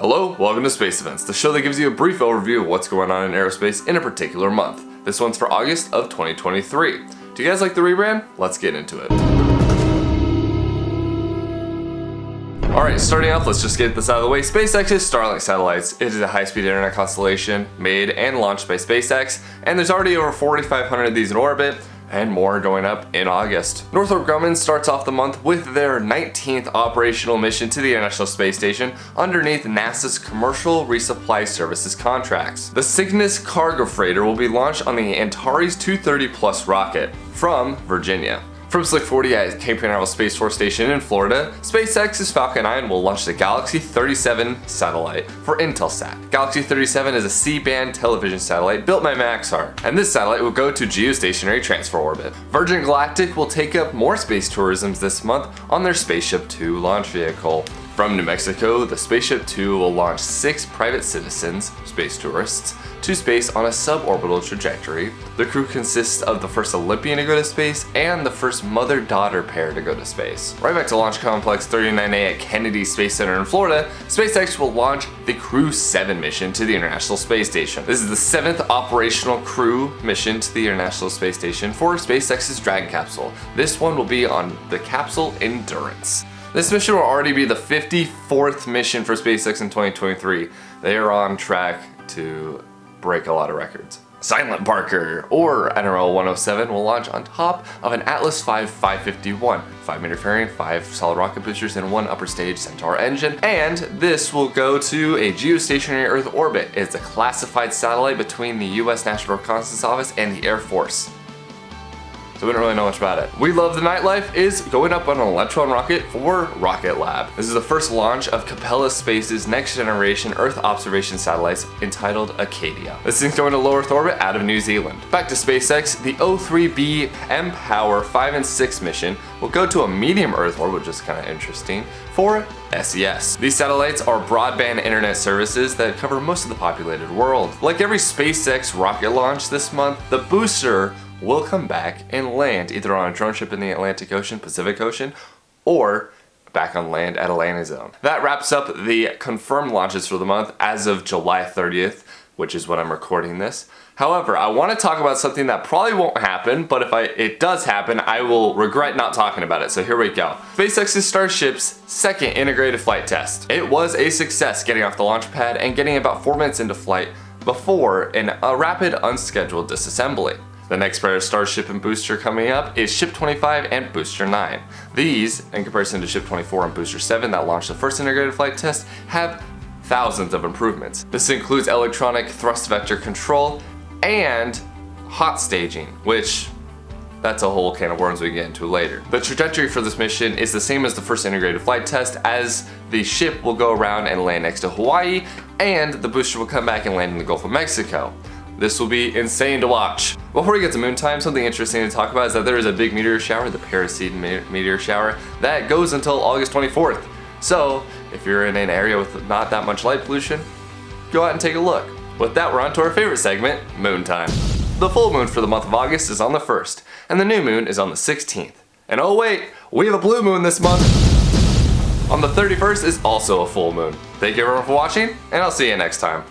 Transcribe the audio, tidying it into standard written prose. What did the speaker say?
Hello, welcome to Space Events, the show that gives you a brief overview of what's going on in aerospace in a particular month. This one's for August of 2023. Do you guys like the rebrand? Let's get into it. Alright, starting off, let's just get this out of the way. SpaceX's Starlink satellites. It is a high-speed internet constellation made and launched by SpaceX, and there's already over 4,500 of these in orbit, and more going up in August. Northrop Grumman starts off the month with their 19th operational mission to the International Space Station underneath NASA's Commercial Resupply Services contracts. The Cygnus cargo freighter will be launched on the Antares 230 Plus rocket from Virginia. From Slick 40 at Cape Canaveral Space Force Station in Florida, SpaceX's Falcon 9 will launch the Galaxy 37 satellite for Intelsat. Galaxy 37 is a C-band television satellite built by Maxar, and this satellite will go to geostationary transfer orbit. Virgin Galactic will take up more space tourism this month on their Spaceship 2 launch vehicle. From New Mexico, the Spaceship 2 will launch 6 private citizens, space tourists, to space on a suborbital trajectory. The crew consists of the first Olympian to go to space and the first mother-daughter pair to go to space. Right back to Launch Complex 39A at Kennedy Space Center in Florida, SpaceX will launch the Crew 7 mission to the International Space Station. This is the 7th operational Crew mission to the International Space Station for SpaceX's Dragon capsule. This one will be on the capsule Endurance. This mission will already be the 54th mission for SpaceX in 2023. They are on track to break a lot of records. SILENTBARKER, or NRL 107, will launch on top of an Atlas V 551, 5-meter fairing, 5 solid rocket boosters, and 1 upper stage Centaur engine, and this will go to a geostationary Earth orbit. It's a classified satellite between the US National Reconnaissance Office and the Air Force. So we don't really know much about it. We Love the Nightlife is going up on an Electron rocket for Rocket Lab. This is the first launch of Capella Space's next generation Earth observation satellites entitled Acadia. This thing's going to low Earth orbit out of New Zealand. Back to SpaceX, the O3b mPower 5 and 6 mission will go to a medium Earth orbit, which is kind of interesting, for SES. These satellites are broadband internet services that cover most of the populated world. Like every SpaceX rocket launch this month, the booster will come back and land either on a drone ship in the Atlantic Ocean, Pacific Ocean, or back on land at a landing zone. That wraps up the confirmed launches for the month as of July 30th, which is when I'm recording this. However, I want to talk about something that probably won't happen, but if it does happen, I will regret not talking about it, so here we go. SpaceX's Starship's second integrated flight test. It was a success getting off the launch pad and getting about 4 minutes into flight before a rapid unscheduled disassembly. The next pair of Starship and booster coming up is Ship 25 and Booster 9. These, in comparison to Ship 24 and Booster 7 that launched the first integrated flight test, have thousands of improvements. This includes electronic thrust vector control and hot staging, which that's a whole can of worms we can get into later. The trajectory for this mission is the same as the first integrated flight test, as the ship will go around and land next to Hawaii, and the booster will come back and land in the Gulf of Mexico. This will be insane to watch. Before we get to moon time, something interesting to talk about is that there is a big meteor shower, the Perseid meteor shower, that goes until August 24th. So, if you're in an area with not that much light pollution, go out and take a look. With that, we're on to our favorite segment, moon time. The full moon for the month of August is on the 1st, and the new moon is on the 16th. And oh wait, we have a blue moon this month! On the 31st is also a full moon. Thank you everyone for watching, and I'll see you next time.